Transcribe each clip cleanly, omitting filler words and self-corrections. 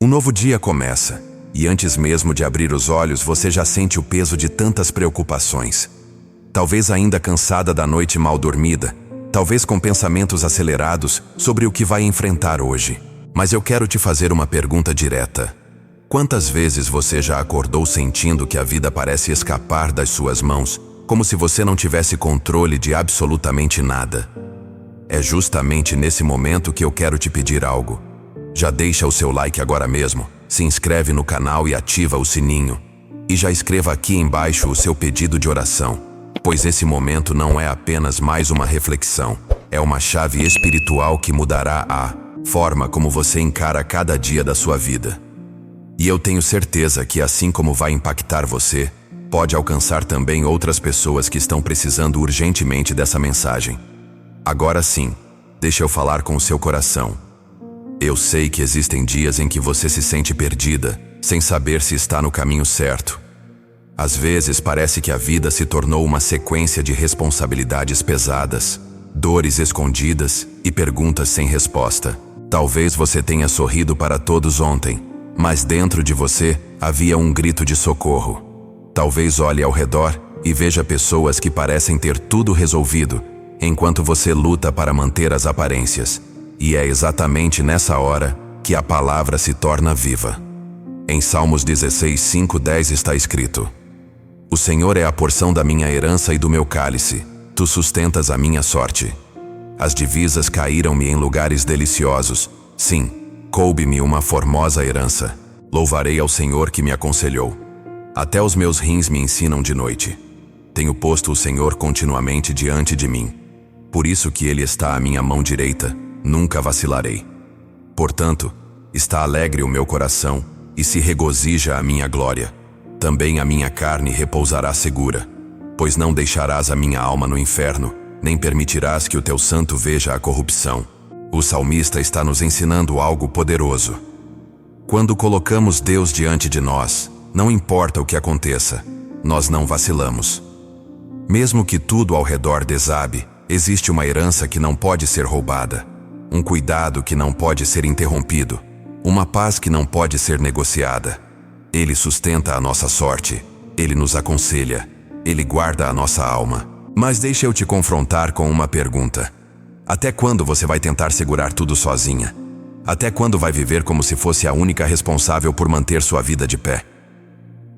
Um novo dia começa, e antes mesmo de abrir os olhos você já sente o peso de tantas preocupações. Talvez ainda cansada da noite mal dormida, talvez com pensamentos acelerados sobre o que vai enfrentar hoje. Mas eu quero te fazer uma pergunta direta. Quantas vezes você já acordou sentindo que a vida parece escapar das suas mãos, como se você não tivesse controle de absolutamente nada? É justamente nesse momento que eu quero te pedir algo. Já deixa o seu like agora mesmo, se inscreve no canal e ativa o sininho. E já escreva aqui embaixo o seu pedido de oração, pois esse momento não é apenas mais uma reflexão, é uma chave espiritual que mudará a forma como você encara cada dia da sua vida. E eu tenho certeza que assim como vai impactar você, pode alcançar também outras pessoas que estão precisando urgentemente dessa mensagem. Agora sim, deixa eu falar com o seu coração. Eu sei que existem dias em que você se sente perdida, sem saber se está no caminho certo. Às vezes parece que a vida se tornou uma sequência de responsabilidades pesadas, dores escondidas e perguntas sem resposta. Talvez você tenha sorrido para todos ontem, mas dentro de você havia um grito de socorro. Talvez olhe ao redor e veja pessoas que parecem ter tudo resolvido, enquanto você luta para manter as aparências. E é exatamente nessa hora que a palavra se torna viva. Em Salmos 16:5-10 está escrito: O Senhor é a porção da minha herança e do meu cálice, tu sustentas a minha sorte. As divisas caíram-me em lugares deliciosos, sim, coube-me uma formosa herança. Louvarei ao Senhor que me aconselhou. Até os meus rins me ensinam de noite. Tenho posto o Senhor continuamente diante de mim. Por isso que Ele está à minha mão direita, nunca vacilarei. Portanto, está alegre o meu coração e se regozija a minha glória. Também a minha carne repousará segura, pois não deixarás a minha alma no inferno, nem permitirás que o teu santo veja a corrupção. O salmista está nos ensinando algo poderoso. Quando colocamos Deus diante de nós, não importa o que aconteça, nós não vacilamos. Mesmo que tudo ao redor desabe, existe uma herança que não pode ser roubada, um cuidado que não pode ser interrompido, uma paz que não pode ser negociada. Ele sustenta a nossa sorte, Ele nos aconselha, Ele guarda a nossa alma. Mas deixa eu te confrontar com uma pergunta. Até quando você vai tentar segurar tudo sozinha? Até quando vai viver como se fosse a única responsável por manter sua vida de pé?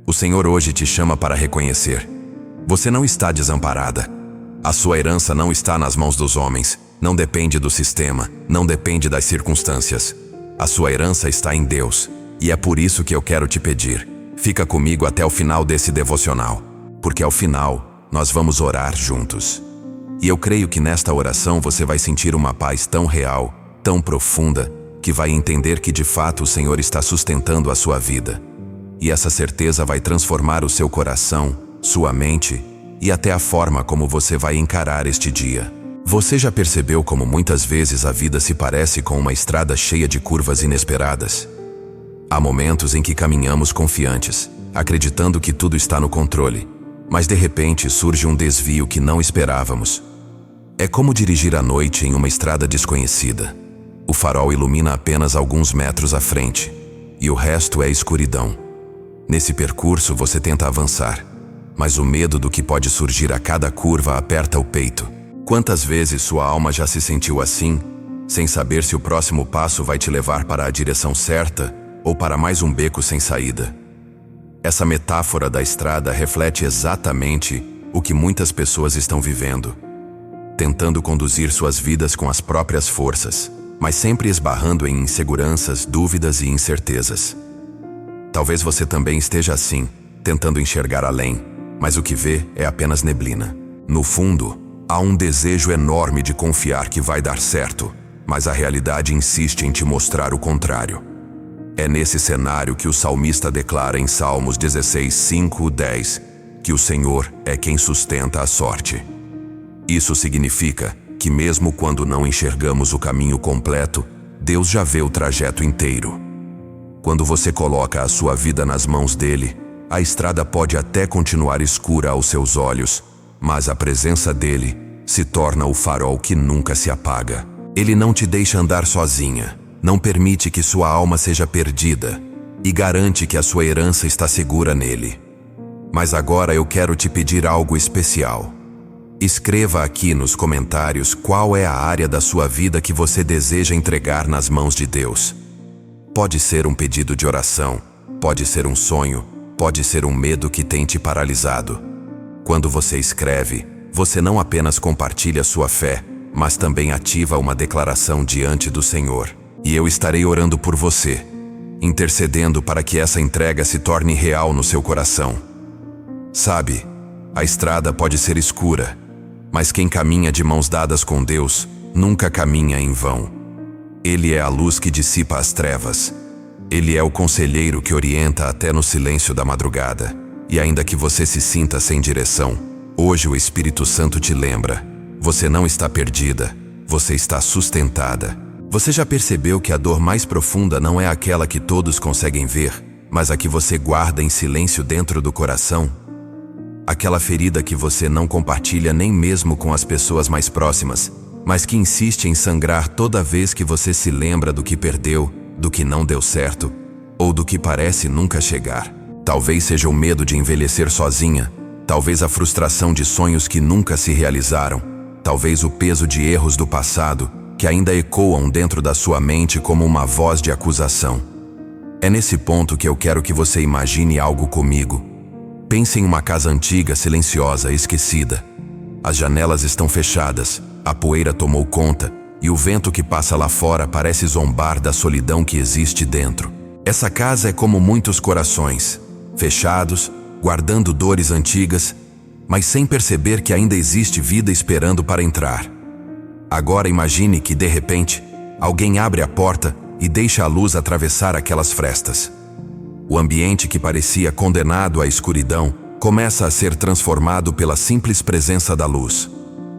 O Senhor hoje te chama para reconhecer. Você não está desamparada. A sua herança não está nas mãos dos homens, não depende do sistema, não depende das circunstâncias. A sua herança está em Deus, e é por isso que eu quero te pedir. Fica comigo até o final desse devocional, porque ao final nós vamos orar juntos. E eu creio que nesta oração você vai sentir uma paz tão real, tão profunda, que vai entender que de fato o Senhor está sustentando a sua vida. E essa certeza vai transformar o seu coração, sua mente e até a forma como você vai encarar este dia. Você já percebeu como muitas vezes a vida se parece com uma estrada cheia de curvas inesperadas? Há momentos em que caminhamos confiantes, acreditando que tudo está no controle, mas de repente surge um desvio que não esperávamos. É como dirigir à noite em uma estrada desconhecida. O farol ilumina apenas alguns metros à frente, e o resto é escuridão. Nesse percurso você tenta avançar, mas o medo do que pode surgir a cada curva aperta o peito. Quantas vezes sua alma já se sentiu assim, sem saber se o próximo passo vai te levar para a direção certa ou para mais um beco sem saída? Essa metáfora da estrada reflete exatamente o que muitas pessoas estão vivendo, tentando conduzir suas vidas com as próprias forças, mas sempre esbarrando em inseguranças, dúvidas e incertezas. Talvez você também esteja assim, tentando enxergar além, mas o que vê é apenas neblina. No fundo, há um desejo enorme de confiar que vai dar certo, mas a realidade insiste em te mostrar o contrário. É nesse cenário que o salmista declara em Salmos 16:5-10 que o Senhor é quem sustenta a sorte. Isso significa que mesmo quando não enxergamos o caminho completo, Deus já vê o trajeto inteiro. Quando você coloca a sua vida nas mãos dele, a estrada pode até continuar escura aos seus olhos, mas a presença dele se torna o farol que nunca se apaga. Ele não te deixa andar sozinha, não permite que sua alma seja perdida e garante que a sua herança está segura nele. Mas agora eu quero te pedir algo especial. Escreva aqui nos comentários qual é a área da sua vida que você deseja entregar nas mãos de Deus. Pode ser um pedido de oração, pode ser um sonho, pode ser um medo que tem te paralisado. Quando você escreve, você não apenas compartilha sua fé, mas também ativa uma declaração diante do Senhor. E eu estarei orando por você, intercedendo para que essa entrega se torne real no seu coração. Sabe, a estrada pode ser escura, mas quem caminha de mãos dadas com Deus nunca caminha em vão. Ele é a luz que dissipa as trevas. Ele é o conselheiro que orienta até no silêncio da madrugada. E ainda que você se sinta sem direção, hoje o Espírito Santo te lembra: você não está perdida, você está sustentada. Você já percebeu que a dor mais profunda não é aquela que todos conseguem ver, mas a que você guarda em silêncio dentro do coração? Aquela ferida que você não compartilha nem mesmo com as pessoas mais próximas, mas que insiste em sangrar toda vez que você se lembra do que perdeu, do que não deu certo, ou do que parece nunca chegar. Talvez seja o medo de envelhecer sozinha, talvez a frustração de sonhos que nunca se realizaram, talvez o peso de erros do passado que ainda ecoam dentro da sua mente como uma voz de acusação. É nesse ponto que eu quero que você imagine algo comigo. Pense em uma casa antiga, silenciosa, esquecida. As janelas estão fechadas, a poeira tomou conta e o vento que passa lá fora parece zombar da solidão que existe dentro. Essa casa é como muitos corações, fechados, guardando dores antigas, mas sem perceber que ainda existe vida esperando para entrar. Agora imagine que, de repente, alguém abre a porta e deixa a luz atravessar aquelas frestas. O ambiente que parecia condenado à escuridão começa a ser transformado pela simples presença da luz.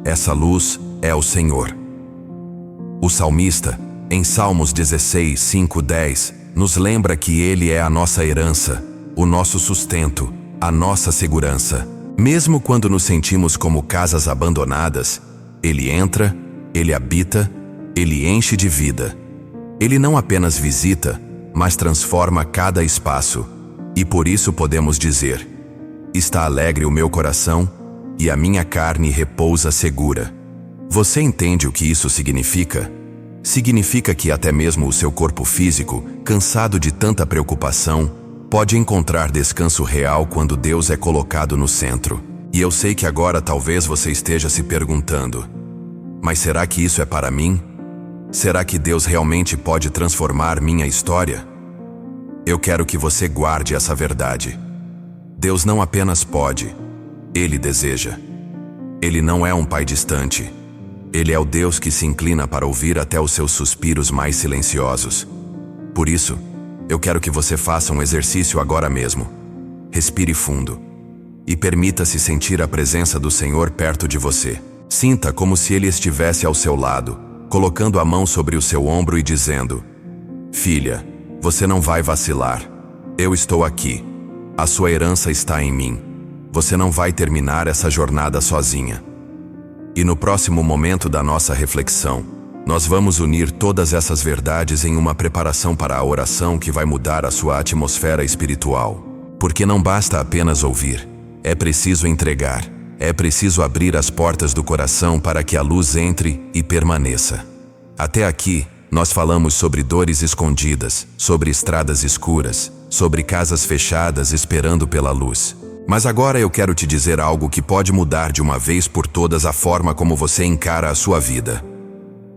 Essa luz é o Senhor. O salmista, em Salmos 16, 5, 10, nos lembra que Ele é a nossa herança, o nosso sustento, a nossa segurança. Mesmo quando nos sentimos como casas abandonadas, Ele entra, Ele habita, Ele enche de vida. Ele não apenas visita, mas transforma cada espaço. E por isso podemos dizer: está alegre o meu coração e a minha carne repousa segura. Você entende o que isso significa? Significa que até mesmo o seu corpo físico, cansado de tanta preocupação, pode encontrar descanso real quando Deus é colocado no centro. E eu sei que agora talvez você esteja se perguntando: mas será que isso é para mim? Será que Deus realmente pode transformar minha história? Eu quero que você guarde essa verdade. Deus não apenas pode, Ele deseja. Ele não é um pai distante. Ele é o Deus que se inclina para ouvir até os seus suspiros mais silenciosos. Por isso, eu quero que você faça um exercício agora mesmo. Respire fundo e permita-se sentir a presença do Senhor perto de você. Sinta como se Ele estivesse ao seu lado, colocando a mão sobre o seu ombro e dizendo: filha, você não vai vacilar. Eu estou aqui. A sua herança está em mim. Você não vai terminar essa jornada sozinha. E no próximo momento da nossa reflexão, nós vamos unir todas essas verdades em uma preparação para a oração que vai mudar a sua atmosfera espiritual. Porque não basta apenas ouvir, é preciso entregar. É preciso abrir as portas do coração para que a luz entre e permaneça. Até aqui, nós falamos sobre dores escondidas, sobre estradas escuras, sobre casas fechadas esperando pela luz. Mas agora eu quero te dizer algo que pode mudar de uma vez por todas a forma como você encara a sua vida.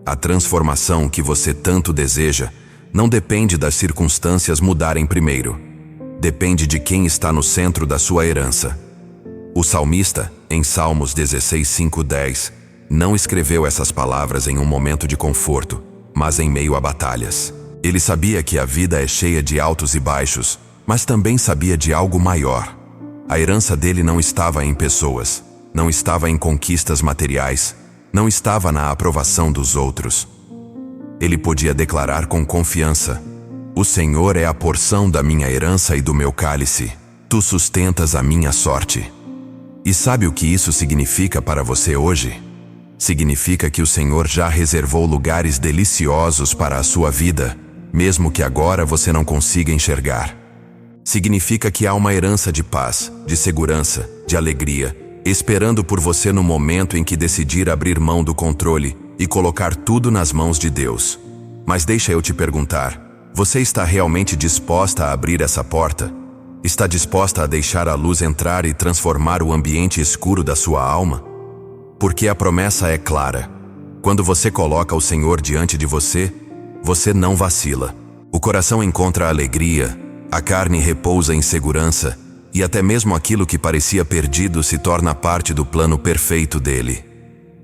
A transformação que você tanto deseja não depende das circunstâncias mudarem primeiro. Depende de quem está no centro da sua herança. O salmista, em Salmos 16, 5, 10, não escreveu essas palavras em um momento de conforto, mas em meio a batalhas. Ele sabia que a vida é cheia de altos e baixos, mas também sabia de algo maior. A herança dele não estava em pessoas, não estava em conquistas materiais, não estava na aprovação dos outros. Ele podia declarar com confiança: o Senhor é a porção da minha herança e do meu cálice. Tu sustentas a minha sorte. E sabe o que isso significa para você hoje? Significa que o Senhor já reservou lugares deliciosos para a sua vida, mesmo que agora você não consiga enxergar. Significa que há uma herança de paz, de segurança, de alegria, esperando por você no momento em que decidir abrir mão do controle e colocar tudo nas mãos de Deus. Mas deixa eu te perguntar, você está realmente disposta a abrir essa porta? Está disposta a deixar a luz entrar e transformar o ambiente escuro da sua alma? Porque a promessa é clara. Quando você coloca o Senhor diante de você, você não vacila. O coração encontra alegria, a carne repousa em segurança, e até mesmo aquilo que parecia perdido se torna parte do plano perfeito dele.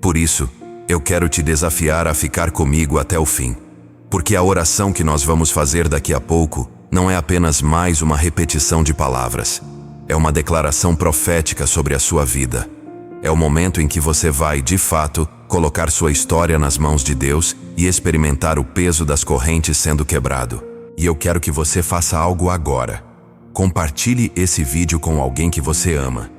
Por isso, eu quero te desafiar a ficar comigo até o fim. Porque a oração que nós vamos fazer daqui a pouco não é apenas mais uma repetição de palavras. É uma declaração profética sobre a sua vida. É o momento em que você vai, de fato, colocar sua história nas mãos de Deus e experimentar o peso das correntes sendo quebrado. E eu quero que você faça algo agora. Compartilhe esse vídeo com alguém que você ama.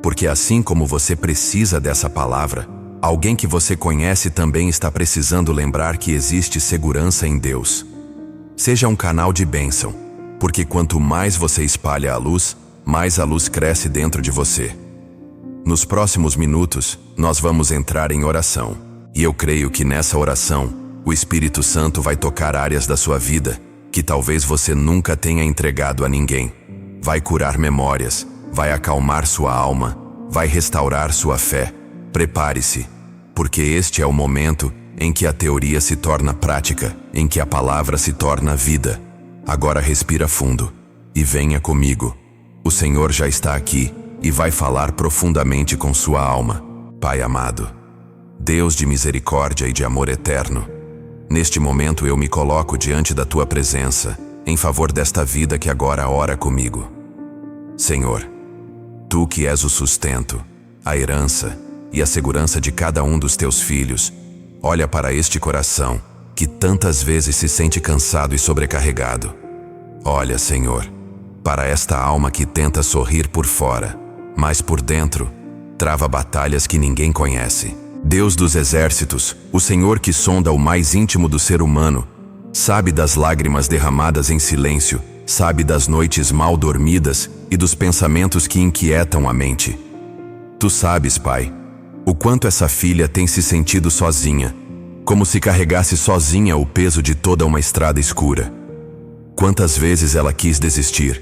Porque assim como você precisa dessa palavra, alguém que você conhece também está precisando lembrar que existe segurança em Deus. Seja um canal de bênção, porque quanto mais você espalha a luz, mais a luz cresce dentro de você. Nos próximos minutos, nós vamos entrar em oração. E eu creio que nessa oração, o Espírito Santo vai tocar áreas da sua vida que talvez você nunca tenha entregado a ninguém. Vai curar memórias, vai acalmar sua alma, vai restaurar sua fé. Prepare-se, porque este é o momento em que a teoria se torna prática, em que a palavra se torna vida. Agora respira fundo e venha comigo. O Senhor já está aqui e vai falar profundamente com sua alma. Pai amado, Deus de misericórdia e de amor eterno, neste momento eu me coloco diante da tua presença, em favor desta vida que agora ora comigo. Senhor, tu que és o sustento, a herança e a segurança de cada um dos teus filhos, olha para este coração que tantas vezes se sente cansado e sobrecarregado. Olha, Senhor, para esta alma que tenta sorrir por fora, mas por dentro, trava batalhas que ninguém conhece. Deus dos exércitos, o Senhor que sonda o mais íntimo do ser humano, sabe das lágrimas derramadas em silêncio, sabe das noites mal dormidas e dos pensamentos que inquietam a mente. Tu sabes, Pai, o quanto essa filha tem se sentido sozinha, como se carregasse sozinha o peso de toda uma estrada escura. Quantas vezes ela quis desistir?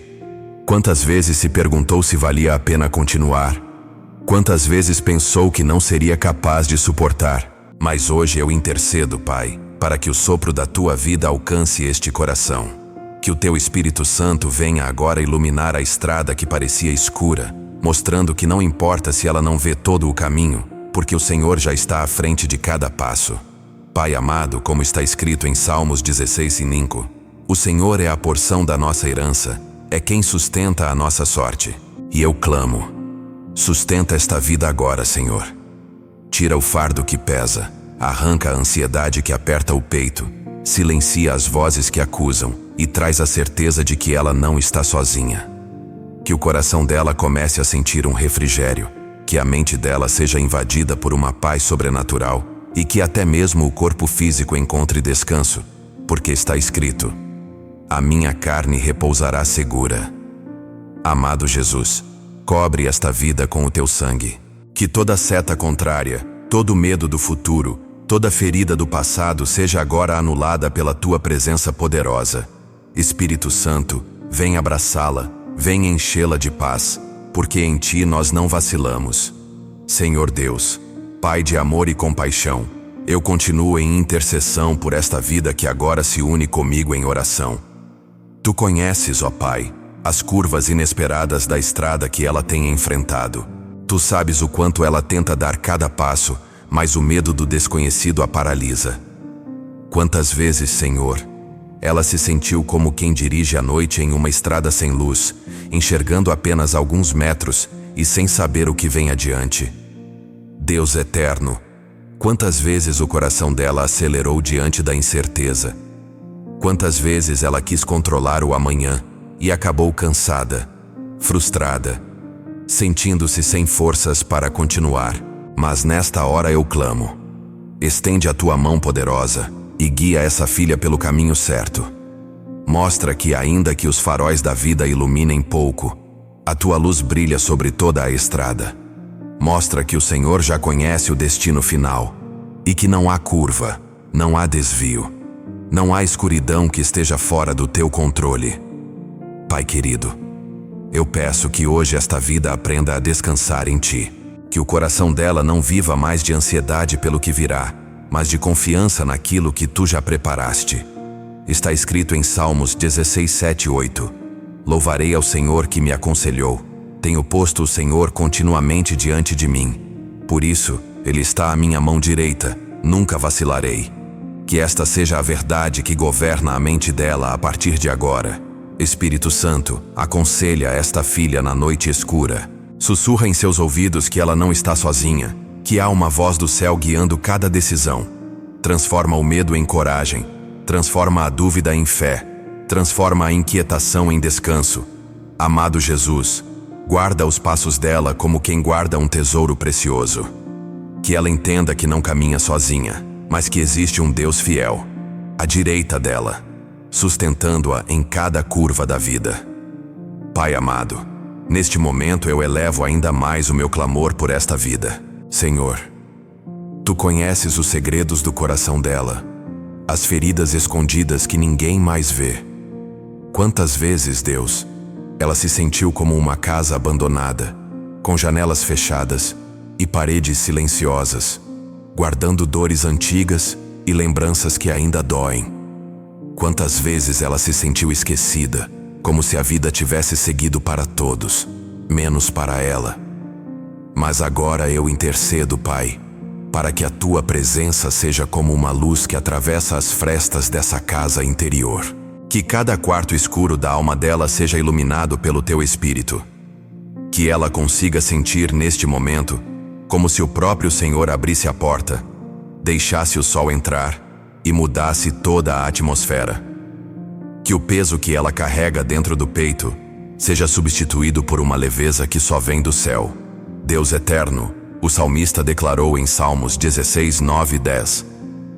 Quantas vezes se perguntou se valia a pena continuar? Quantas vezes pensou que não seria capaz de suportar? Mas hoje eu intercedo, Pai, para que o sopro da tua vida alcance este coração. Que o teu Espírito Santo venha agora iluminar a estrada que parecia escura, mostrando que não importa se ela não vê todo o caminho, porque o Senhor já está à frente de cada passo. Pai amado, como está escrito em Salmos 16:5, o Senhor é a porção da nossa herança, é quem sustenta a nossa sorte. E eu clamo, sustenta esta vida agora, Senhor. Tira o fardo que pesa, arranca a ansiedade que aperta o peito, silencia as vozes que acusam e traz a certeza de que ela não está sozinha. Que o coração dela comece a sentir um refrigério, que a mente dela seja invadida por uma paz sobrenatural e que até mesmo o corpo físico encontre descanso, porque está escrito: a minha carne repousará segura. Amado Jesus, cobre esta vida com o teu sangue. Que toda seta contrária, todo medo do futuro, toda ferida do passado seja agora anulada pela tua presença poderosa. Espírito Santo, vem abraçá-la, vem enchê-la de paz, porque em ti nós não vacilamos. Senhor Deus, Pai de amor e compaixão, eu continuo em intercessão por esta vida que agora se une comigo em oração. Tu conheces, ó Pai, as curvas inesperadas da estrada que ela tem enfrentado. Tu sabes o quanto ela tenta dar cada passo, mas o medo do desconhecido a paralisa. Quantas vezes, Senhor, ela se sentiu como quem dirige à noite em uma estrada sem luz, enxergando apenas alguns metros e sem saber o que vem adiante. Deus eterno, quantas vezes o coração dela acelerou diante da incerteza? Quantas vezes ela quis controlar o amanhã e acabou cansada, frustrada, sentindo-se sem forças para continuar? Mas nesta hora eu clamo. Estende a tua mão poderosa e guia essa filha pelo caminho certo. Mostra que, ainda que os faróis da vida iluminem pouco, a tua luz brilha sobre toda a estrada. Mostra que o Senhor já conhece o destino final e que não há curva, não há desvio, não há escuridão que esteja fora do teu controle. Pai querido, eu peço que hoje esta vida aprenda a descansar em Ti, que o coração dela não viva mais de ansiedade pelo que virá, mas de confiança naquilo que Tu já preparaste. Está escrito em Salmos 16, 7 e 8. Louvarei ao Senhor que me aconselhou. Tenho posto o Senhor continuamente diante de mim. Por isso, Ele está à minha mão direita, nunca vacilarei. Que esta seja a verdade que governa a mente dela a partir de agora. Espírito Santo, aconselha esta filha na noite escura. Sussurra em seus ouvidos que ela não está sozinha, que há uma voz do céu guiando cada decisão. Transforma o medo em coragem, transforma a dúvida em fé, transforma a inquietação em descanso. Amado Jesus, guarda os passos dela como quem guarda um tesouro precioso. Que ela entenda que não caminha sozinha, mas que existe um Deus fiel, à direita dela, sustentando-a em cada curva da vida. Pai amado, neste momento eu elevo ainda mais o meu clamor por esta vida. Senhor, Tu conheces os segredos do coração dela, as feridas escondidas que ninguém mais vê. Quantas vezes, Deus, ela se sentiu como uma casa abandonada, com janelas fechadas e paredes silenciosas, guardando dores antigas e lembranças que ainda doem. Quantas vezes ela se sentiu esquecida, como se a vida tivesse seguido para todos, menos para ela. Mas agora eu intercedo, Pai, para que a Tua presença seja como uma luz que atravessa as frestas dessa casa interior. Que cada quarto escuro da alma dela seja iluminado pelo Teu Espírito. Que ela consiga sentir neste momento como se o próprio Senhor abrisse a porta, deixasse o sol entrar e mudasse toda a atmosfera. Que o peso que ela carrega dentro do peito seja substituído por uma leveza que só vem do céu. Deus eterno, o salmista declarou em Salmos 16, 9 e 10.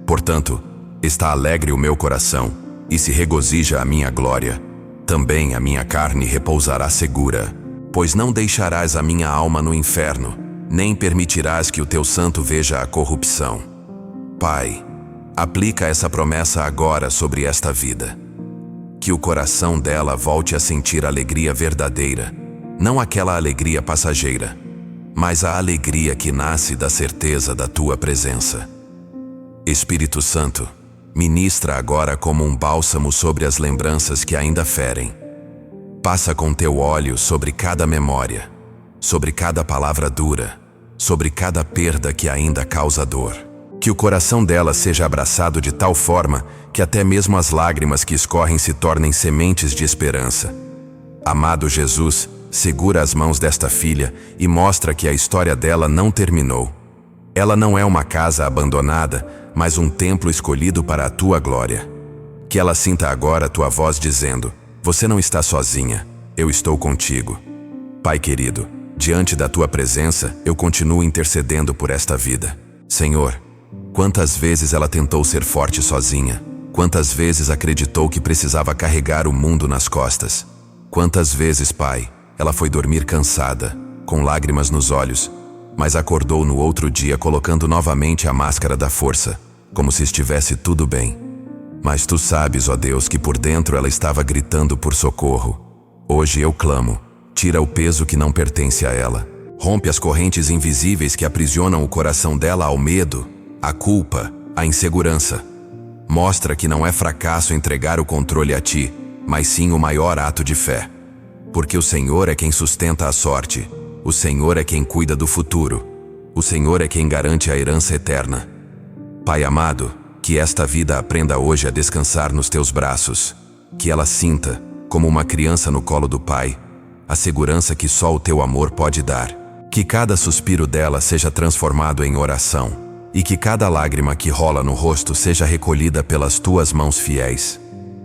Portanto, está alegre o meu coração e se regozija a minha glória. Também a minha carne repousará segura, pois não deixarás a minha alma no inferno, nem permitirás que o Teu santo veja a corrupção. Pai, aplica essa promessa agora sobre esta vida. Que o coração dela volte a sentir alegria verdadeira, não aquela alegria passageira, mas a alegria que nasce da certeza da Tua presença. Espírito Santo, ministra agora como um bálsamo sobre as lembranças que ainda ferem. Passa com Teu óleo sobre cada memória, sobre cada palavra dura, sobre cada perda que ainda causa dor. Que o coração dela seja abraçado de tal forma que até mesmo as lágrimas que escorrem se tornem sementes de esperança. Amado Jesus, segura as mãos desta filha e mostra que a história dela não terminou. Ela não é uma casa abandonada, mas um templo escolhido para a Tua glória. Que ela sinta agora a Tua voz dizendo: você não está sozinha, eu estou contigo. Pai querido, diante da Tua presença, eu continuo intercedendo por esta vida. Senhor, quantas vezes ela tentou ser forte sozinha, quantas vezes acreditou que precisava carregar o mundo nas costas. Quantas vezes, Pai, ela foi dormir cansada, com lágrimas nos olhos, mas acordou no outro dia colocando novamente a máscara da força, como se estivesse tudo bem. Mas Tu sabes, ó Deus, que por dentro ela estava gritando por socorro. Hoje eu clamo, tira o peso que não pertence a ela. Rompe as correntes invisíveis que aprisionam o coração dela ao medo, à culpa, à insegurança. Mostra que não é fracasso entregar o controle a Ti, mas sim o maior ato de fé. Porque o Senhor é quem sustenta a sorte, o Senhor é quem cuida do futuro, o Senhor é quem garante a herança eterna. Pai amado, que esta vida aprenda hoje a descansar nos Teus braços, que ela sinta, como uma criança no colo do Pai, a segurança que só o Teu amor pode dar. Que cada suspiro dela seja transformado em oração, e que cada lágrima que rola no rosto seja recolhida pelas Tuas mãos fiéis.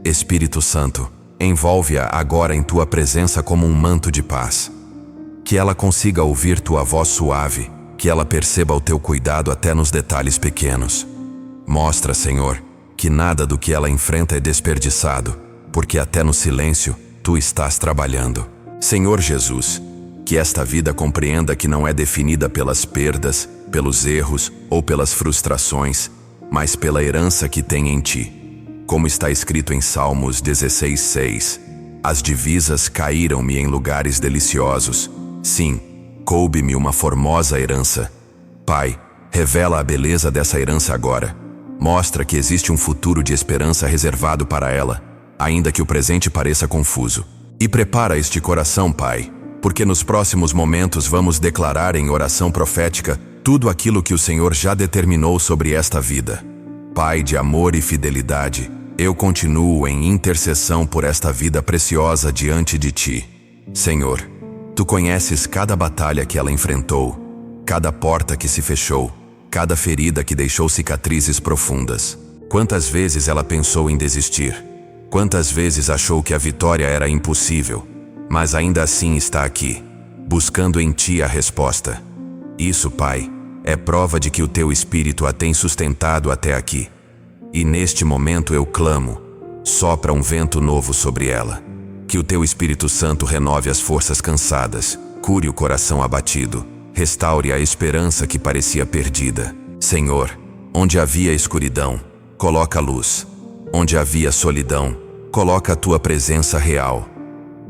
Espírito Santo, envolve-a agora em Tua presença como um manto de paz. Que ela consiga ouvir Tua voz suave, que ela perceba o teu cuidado até nos detalhes pequenos. Mostra, Senhor, que nada do que ela enfrenta é desperdiçado, porque até no silêncio, tu estás trabalhando. Senhor Jesus, que esta vida compreenda que não é definida pelas perdas, pelos erros ou pelas frustrações, mas pela herança que tem em ti. Como está escrito em Salmos 16:6, as divisas caíram-me em lugares deliciosos. Sim, coube-me uma formosa herança. Pai, revela a beleza dessa herança agora. Mostra que existe um futuro de esperança reservado para ela, ainda que o presente pareça confuso. E prepara este coração, Pai, porque nos próximos momentos vamos declarar em oração profética tudo aquilo que o Senhor já determinou sobre esta vida. Pai de amor e fidelidade, eu continuo em intercessão por esta vida preciosa diante de ti. Senhor, tu conheces cada batalha que ela enfrentou, cada porta que se fechou, cada ferida que deixou cicatrizes profundas. Quantas vezes ela pensou em desistir? Quantas vezes achou que a vitória era impossível? Mas ainda assim está aqui, buscando em ti a resposta. Isso, Pai, é prova de que o teu Espírito a tem sustentado até aqui. E neste momento eu clamo, sopra um vento novo sobre ela. Que o teu Espírito Santo renove as forças cansadas, cure o coração abatido, restaure a esperança que parecia perdida. Senhor, onde havia escuridão, coloca luz. Onde havia solidão, coloca a tua presença real.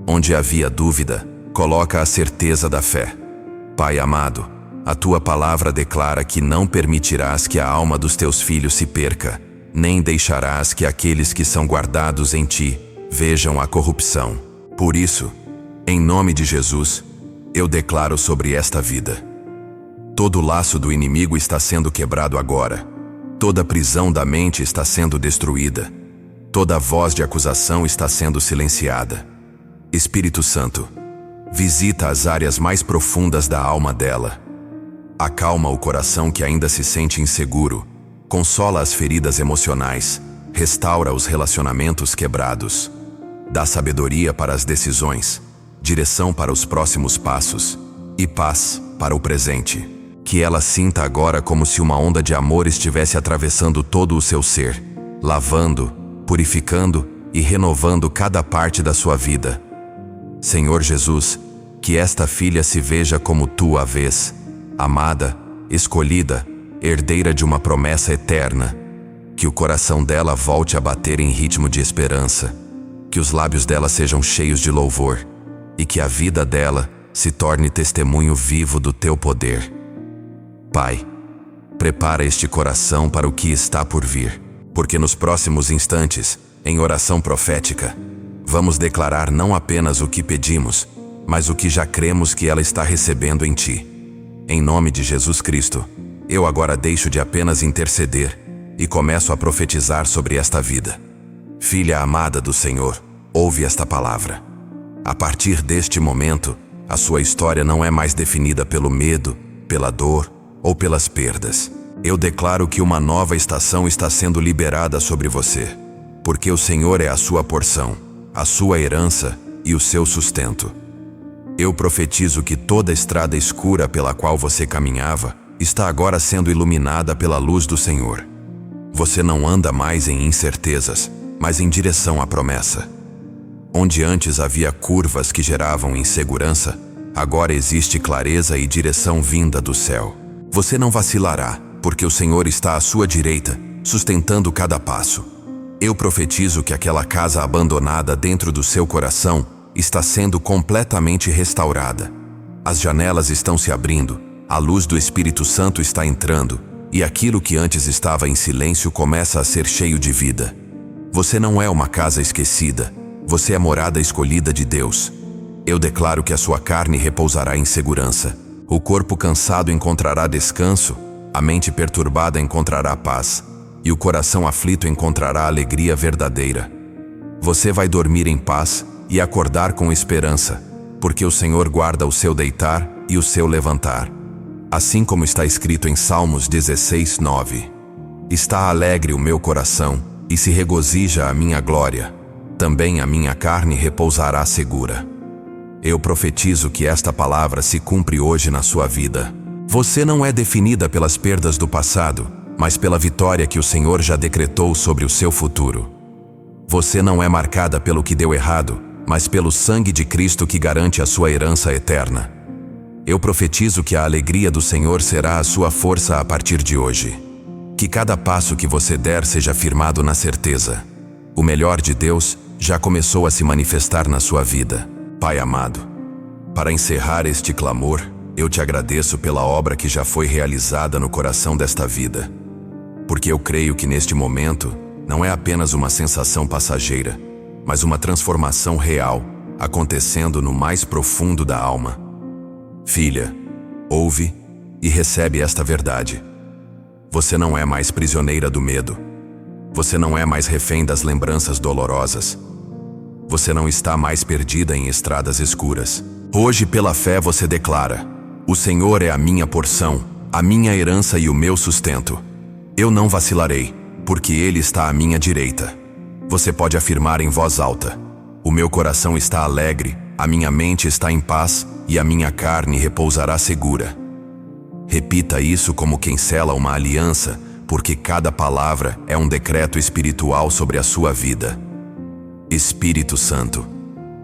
Onde havia dúvida, coloca a certeza da fé. Pai amado, a tua palavra declara que não permitirás que a alma dos teus filhos se perca, nem deixarás que aqueles que são guardados em ti vejam a corrupção. Por isso, em nome de Jesus, eu declaro sobre esta vida: todo laço do inimigo está sendo quebrado agora. Toda prisão da mente está sendo destruída. Toda voz de acusação está sendo silenciada. Espírito Santo, visita as áreas mais profundas da alma dela. Acalma o coração que ainda se sente inseguro. Consola as feridas emocionais, restaura os relacionamentos quebrados. Dá sabedoria para as decisões, direção para os próximos passos e paz para o presente. Que ela sinta agora como se uma onda de amor estivesse atravessando todo o seu ser, lavando, purificando e renovando cada parte da sua vida. Senhor Jesus, que esta filha se veja como tu a vês, amada, escolhida, herdeira de uma promessa eterna. Que o coração dela volte a bater em ritmo de esperança. Que os lábios dela sejam cheios de louvor. E que a vida dela se torne testemunho vivo do teu poder. Pai, prepara este coração para o que está por vir. Porque nos próximos instantes, em oração profética, vamos declarar não apenas o que pedimos, mas o que já cremos que ela está recebendo em ti. Em nome de Jesus Cristo, eu agora deixo de apenas interceder e começo a profetizar sobre esta vida. Filha amada do Senhor, ouve esta palavra. A partir deste momento, a sua história não é mais definida pelo medo, pela dor ou pelas perdas. Eu declaro que uma nova estação está sendo liberada sobre você, porque o Senhor é a sua porção, a sua herança e o seu sustento. Eu profetizo que toda estrada escura pela qual você caminhava está agora sendo iluminada pela luz do Senhor. Você não anda mais em incertezas, mas em direção à promessa. Onde antes havia curvas que geravam insegurança, agora existe clareza e direção vinda do céu. Você não vacilará, porque o Senhor está à sua direita, sustentando cada passo. Eu profetizo que aquela casa abandonada dentro do seu coração está sendo completamente restaurada. As janelas estão se abrindo, a luz do Espírito Santo está entrando, e aquilo que antes estava em silêncio começa a ser cheio de vida. Você não é uma casa esquecida, você é morada escolhida de Deus. Eu declaro que a sua carne repousará em segurança. O corpo cansado encontrará descanso, a mente perturbada encontrará paz, e o coração aflito encontrará alegria verdadeira. Você vai dormir em paz e acordar com esperança, porque o Senhor guarda o seu deitar e o seu levantar. Assim como está escrito em Salmos 16:9. Está alegre o meu coração, e se regozija a minha glória. Também a minha carne repousará segura. Eu profetizo que esta palavra se cumpre hoje na sua vida. Você não é definida pelas perdas do passado, mas pela vitória que o Senhor já decretou sobre o seu futuro. Você não é marcada pelo que deu errado, mas pelo sangue de Cristo que garante a sua herança eterna. Eu profetizo que a alegria do Senhor será a sua força a partir de hoje. Que cada passo que você der seja firmado na certeza: o melhor de Deus já começou a se manifestar na sua vida. Pai amado, para encerrar este clamor, eu te agradeço pela obra que já foi realizada no coração desta vida. Porque eu creio que neste momento não é apenas uma sensação passageira, mas uma transformação real, acontecendo no mais profundo da alma. Filha, ouve e recebe esta verdade. Você não é mais prisioneira do medo. Você não é mais refém das lembranças dolorosas. Você não está mais perdida em estradas escuras. Hoje, pela fé, você declara: o Senhor é a minha porção, a minha herança e o meu sustento. Eu não vacilarei, porque Ele está à minha direita. Você pode afirmar em voz alta: o meu coração está alegre, a minha mente está em paz e a minha carne repousará segura. Repita isso como quem sela uma aliança, porque cada palavra é um decreto espiritual sobre a sua vida. Espírito Santo,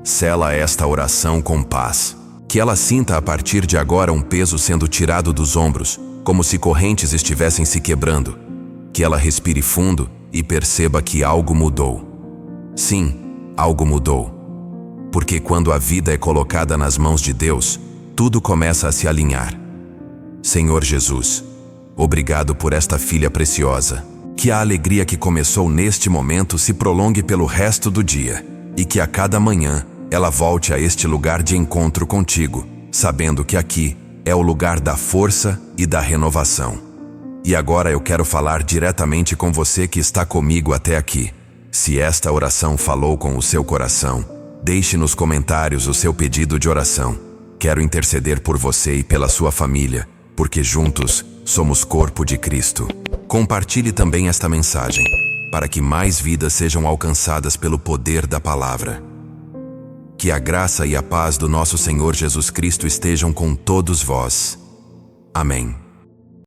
sela esta oração com paz. Que ela sinta a partir de agora um peso sendo tirado dos ombros, como se correntes estivessem se quebrando. Que ela respire fundo e perceba que algo mudou. Sim, algo mudou. Porque quando a vida é colocada nas mãos de Deus, tudo começa a se alinhar. Senhor Jesus, obrigado por esta filha preciosa. Que a alegria que começou neste momento se prolongue pelo resto do dia, e que a cada manhã ela volte a este lugar de encontro contigo, sabendo que aqui é o lugar da força e da renovação. E agora eu quero falar diretamente com você que está comigo até aqui. Se esta oração falou com o seu coração, deixe nos comentários o seu pedido de oração. Quero interceder por você e pela sua família, porque juntos somos corpo de Cristo. Compartilhe também esta mensagem, para que mais vidas sejam alcançadas pelo poder da palavra. Que a graça e a paz do nosso Senhor Jesus Cristo estejam com todos vós. Amém.